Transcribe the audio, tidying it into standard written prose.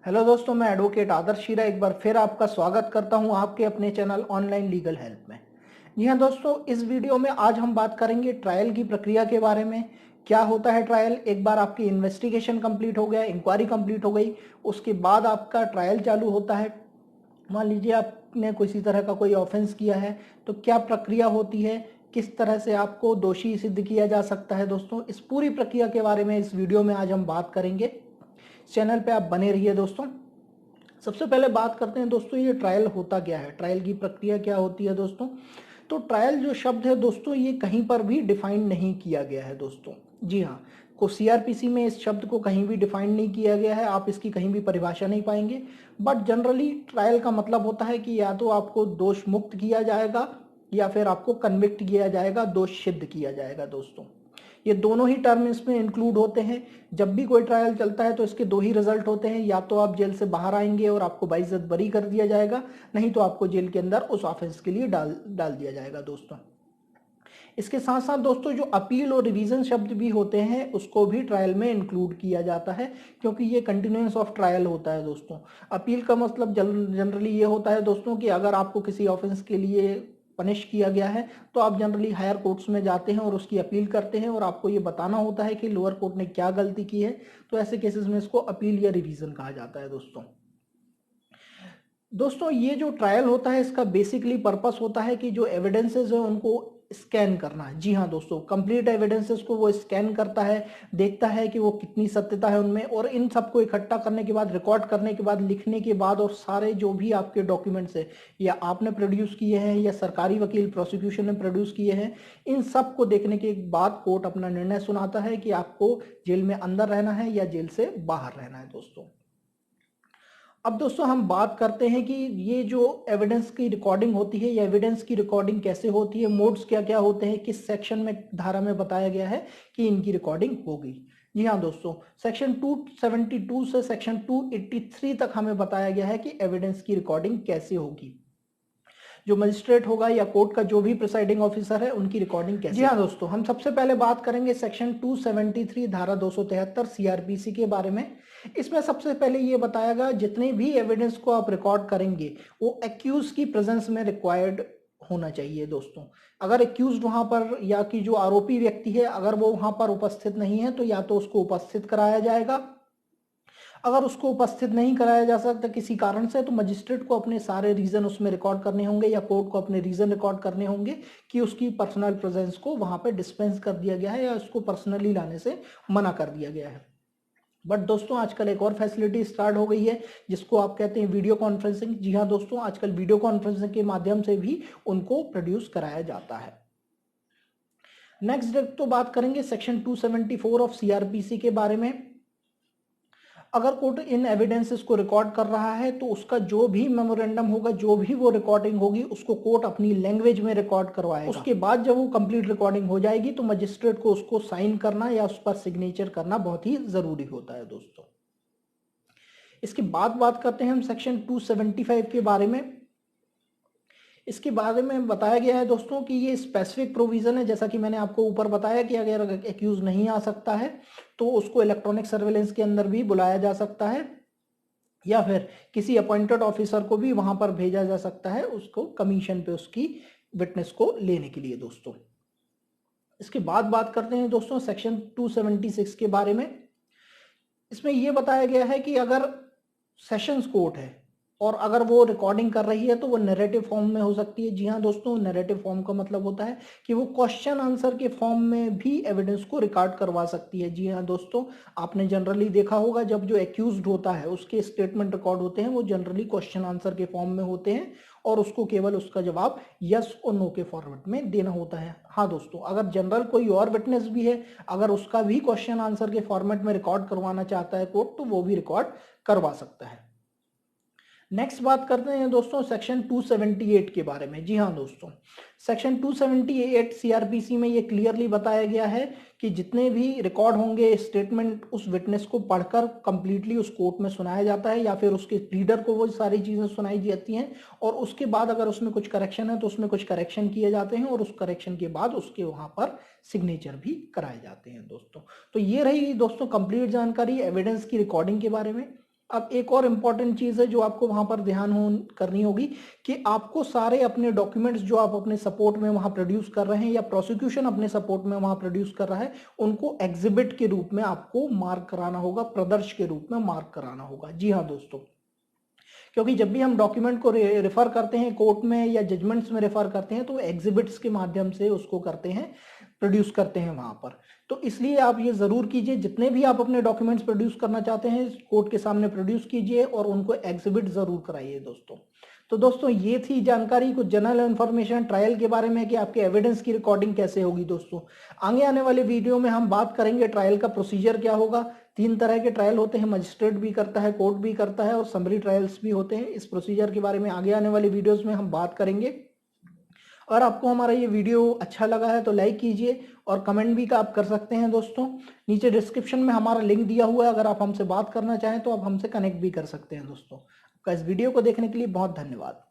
Hello दोस्तों, मैं advocate आदर्श शीरा एक बार फिर आपका स्वागत करता हूं आपके अपने चैनल ऑनलाइन लीगल हेल्प में। जी हां दोस्तों, इस वीडियो में आज हम बात करेंगे ट्रायल की प्रक्रिया के बारे में। क्या होता है ट्रायल? एक बार आपकी इन्वेस्टिगेशन कंप्लीट हो गया, इंक्वायरी कंप्लीट हो गई, उसके बाद आपका ट्रायल चालू होता है। मान लीजिए आपने किसी तरह का कोई ऑफेंस किया है, तो क्या प्रक्रिया होती है, किस तरह से आपको दोषी सिद्ध किया जा सकता है। दोस्तों, इस पूरी प्रक्रिया के बारे में इस वीडियो में आज हम बात करेंगे। चैनल पे आप बने रहिए दोस्तों। सबसे पहले बात करते हैं दोस्तों, ये ट्रायल होता क्या है, ट्रायल की प्रक्रिया क्या होती है दोस्तों। तो ट्रायल जो शब्द है दोस्तों, ये कहीं पर भी डिफाइन नहीं किया गया है दोस्तों। जी हाँ, को सीआरपीसी में इस शब्द को कहीं भी डिफाइन नहीं किया गया है, आप इसकी कहीं भी परिभाषा नहीं पाएंगे। बट जनरली ट्रायल का मतलब होता है कि या तो आपको दोष मुक्त किया जाएगा या फिर आपको कन्विक्ट किया जाएगा, दोष सिद्ध किया जाएगा दोस्तों। ये दोनों ही टर्म इसमें इंक्लूड होते हैं। जब भी कोई ट्रायल चलता है तो इसके दो ही रिजल्ट होते हैं, या तो आप जेल से बाहर आएंगे और आपको बाइज्जत बरी कर दिया जाएगा, नहीं तो आपको जेल के अंदर उस ऑफेंस के लिए डाल दिया जाएगा दोस्तों। इसके साथ साथ दोस्तों, जो अपील और रिवीजन शब्द भी होते हैं उसको भी ट्रायल में इंक्लूड किया जाता है, क्योंकि ये कंटिन्यूएंस ऑफ ट्रायल होता है दोस्तों। अपील का मतलब जनरली ये होता है दोस्तों कि अगर आपको किसी ऑफेंस के लिए पनिश किया गया है तो आप जनरली हायर कोर्ट्स में जाते हैं और उसकी अपील करते हैं, और आपको ये बताना होता है कि लोअर कोर्ट ने क्या गलती की है। तो ऐसे केसेस में इसको अपील या रिवीजन कहा जाता है दोस्तों। दोस्तों, ये जो ट्रायल होता है इसका बेसिकली पर्पस होता है कि जो एविडेंसेस है उनको स्कैन करना है। जी हाँ दोस्तों, कंप्लीट एविडेंसेस को वो स्कैन करता है, देखता है कि वो कितनी सत्यता है उनमें, और इन सबको इकट्ठा करने के बाद, रिकॉर्ड करने के बाद, लिखने के बाद, और सारे जो भी आपके डॉक्यूमेंट्स है या आपने प्रोड्यूस किए हैं या सरकारी वकील प्रोसिक्यूशन ने प्रोड्यूस किए हैं, इन सब को देखने के बाद कोर्ट अपना निर्णय सुनाता है कि आपको जेल में अंदर रहना है या जेल से बाहर रहना है दोस्तों। अब दोस्तों, हम बात करते हैं कि ये जो एविडेंस की रिकॉर्डिंग होती है, या एविडेंस की रिकॉर्डिंग कैसे होती है, मोड्स क्या क्या होते हैं, किस सेक्शन में, धारा में बताया गया है कि इनकी रिकॉर्डिंग होगी। जी हाँ दोस्तों, सेक्शन 272 से सेक्शन 283 तक हमें बताया गया है कि एविडेंस की रिकॉर्डिंग कैसे होगी। जो मजिस्ट्रेट होगा या कोर्ट का जो भी प्रिसाइडिंग ऑफिसर है, उनकी रिकॉर्डिंग कैसे। जी हाँ दोस्तों, हम सबसे पहले बात करेंगे सेक्शन 273 धारा 273 सीआरपीसी के बारे में। इसमें सबसे पहले ये बताएगा जितने भी एविडेंस को आप रिकॉर्ड करेंगे वो एक्यूज की प्रेजेंस में रिक्वायर्ड होना चाहिए दोस्तों। अगर एक्यूज वहां पर, या कि जो आरोपी व्यक्ति है, अगर वो वहां पर उपस्थित नहीं है तो या तो उसको उपस्थित कराया जाएगा। अगर उसको उपस्थित नहीं कराया जा सकता किसी कारण से, तो मजिस्ट्रेट को अपने सारे रीजन उसमें रिकॉर्ड करने होंगे, या कोर्ट को अपने रीजन रिकॉर्ड करने होंगे कि उसकी पर्सनल प्रेजेंस को वहां पे डिस्पेंस कर दिया गया है या उसको पर्सनली लाने से मना कर दिया गया है। बट दोस्तों, आजकल एक और फैसिलिटी स्टार्ट हो गई है जिसको आप कहते हैं वीडियो कॉन्फ्रेंसिंग। जी हाँ दोस्तों, आजकल वीडियो कॉन्फ्रेंसिंग के माध्यम से भी उनको प्रोड्यूस कराया जाता है। नेक्स्ट तो बात करेंगे सेक्शन 274 ऑफ सीआरपीसी के बारे में। अगर कोर्ट इन एविडेंसेस को रिकॉर्ड कर रहा है तो उसका जो भी मेमोरेंडम होगा, जो भी वो रिकॉर्डिंग होगी, उसको कोर्ट अपनी लैंग्वेज में रिकॉर्ड करवाएगा। उसके बाद जब वो कंप्लीट रिकॉर्डिंग हो जाएगी तो मजिस्ट्रेट को उसको साइन करना या उस पर सिग्नेचर करना बहुत ही जरूरी होता है दोस्तों। इसके बाद बात करते हैं हम सेक्शन 275 के बारे में। इसके बारे में बताया गया है दोस्तों कि ये स्पेसिफिक प्रोविजन है, जैसा कि मैंने आपको ऊपर बताया कि अगर एक्यूज नहीं आ सकता है तो उसको इलेक्ट्रॉनिक सर्वेलेंस के अंदर भी बुलाया जा सकता है, या फिर किसी अपॉइंटेड ऑफिसर को भी वहां पर भेजा जा सकता है उसको कमीशन पे उसकी विटनेस को लेने के लिए दोस्तों। इसके बाद बात करते हैं दोस्तों सेक्शन 276 के बारे में। इसमें यह बताया गया है कि अगर सेशंस कोर्ट है और अगर वो रिकॉर्डिंग कर रही है तो वो नैरेटिव फॉर्म में हो सकती है। जी हाँ दोस्तों, नैरेटिव फॉर्म का मतलब होता है कि वो क्वेश्चन आंसर के फॉर्म में भी एविडेंस को रिकॉर्ड करवा सकती है। जी हाँ दोस्तों, आपने जनरली देखा होगा जब जो एक्यूज्ड होता है उसके स्टेटमेंट रिकॉर्ड होते हैं वो जनरली क्वेश्चन आंसर के फॉर्म में होते हैं, और उसको केवल उसका जवाब यस और नो के फॉर्मेट में देना होता है। हाँ दोस्तों, अगर जनरल कोई और विटनेस भी है, अगर उसका भी क्वेश्चन आंसर के फॉर्मेट में रिकॉर्ड करवाना चाहता है कोर्ट, तो वो भी रिकॉर्ड करवा सकता है। नेक्स्ट बात करते हैं दोस्तों सेक्शन 278 के बारे में। जी हाँ दोस्तों, सेक्शन 278 सीआरपीसी में ये क्लियरली बताया गया है कि जितने भी रिकॉर्ड होंगे स्टेटमेंट उस विटनेस को पढ़कर कंप्लीटली उस कोर्ट में सुनाया जाता है, या फिर उसके रीडर को वो सारी चीजें सुनाई जाती हैं, और उसके बाद अगर उसमें कुछ करेक्शन है तो उसमें कुछ करेक्शन किए जाते हैं, और उस करेक्शन के बाद उसके वहां पर सिग्नेचर भी कराए जाते हैं दोस्तों। तो ये रही दोस्तों कंप्लीट जानकारी एविडेंस की रिकॉर्डिंग के बारे में। अब एक और इम्पॉर्टेंट चीज है जो आपको वहां पर ध्यान करनी होगी कि आपको सारे अपने डॉक्यूमेंट्स जो आप अपने सपोर्ट में वहां प्रोड्यूस कर रहे हैं या प्रोसिक्यूशन अपने सपोर्ट में वहां प्रोड्यूस कर रहा है, उनको एग्जिबिट के रूप में आपको मार्क कराना होगा, प्रदर्श के रूप में मार्क कराना होगा। जी हाँ दोस्तों, क्योंकि जब भी हम डॉक्यूमेंट को रेफर करते हैं कोर्ट में या जजमेंट्स में रेफर करते हैं तो एग्जिबिट्स के माध्यम से उसको करते हैं, प्रोड्यूस करते हैं वहां पर। तो इसलिए आप ये जरूर कीजिए, जितने भी आप अपने डॉक्यूमेंट्स प्रोड्यूस करना चाहते हैं कोर्ट के सामने प्रोड्यूस कीजिए और उनको एग्जिबिट जरूर कराइए दोस्तों। तो दोस्तों ये थी जानकारी, कुछ जनरल इन्फॉर्मेशन ट्रायल के बारे में कि आपके एविडेंस की रिकॉर्डिंग कैसे होगी दोस्तों। आगे आने वाले वीडियो में हम बात करेंगे ट्रायल का प्रोसीजर क्या होगा। 3 तरह के ट्रायल होते हैं, मजिस्ट्रेट भी करता है, कोर्ट भी करता है और समरी ट्रायल्स भी होते हैं। इस प्रोसीजर के बारे में आगे आने वाले वीडियोस में हम बात करेंगे। और आपको हमारा ये वीडियो अच्छा लगा है तो लाइक कीजिए और कमेंट भी का आप कर सकते हैं दोस्तों। नीचे डिस्क्रिप्शन में हमारा लिंक दिया हुआ है, अगर आप हमसे बात करना चाहें तो आप हमसे कनेक्ट भी कर सकते हैं दोस्तों। आपका इस वीडियो को देखने के लिए बहुत धन्यवाद।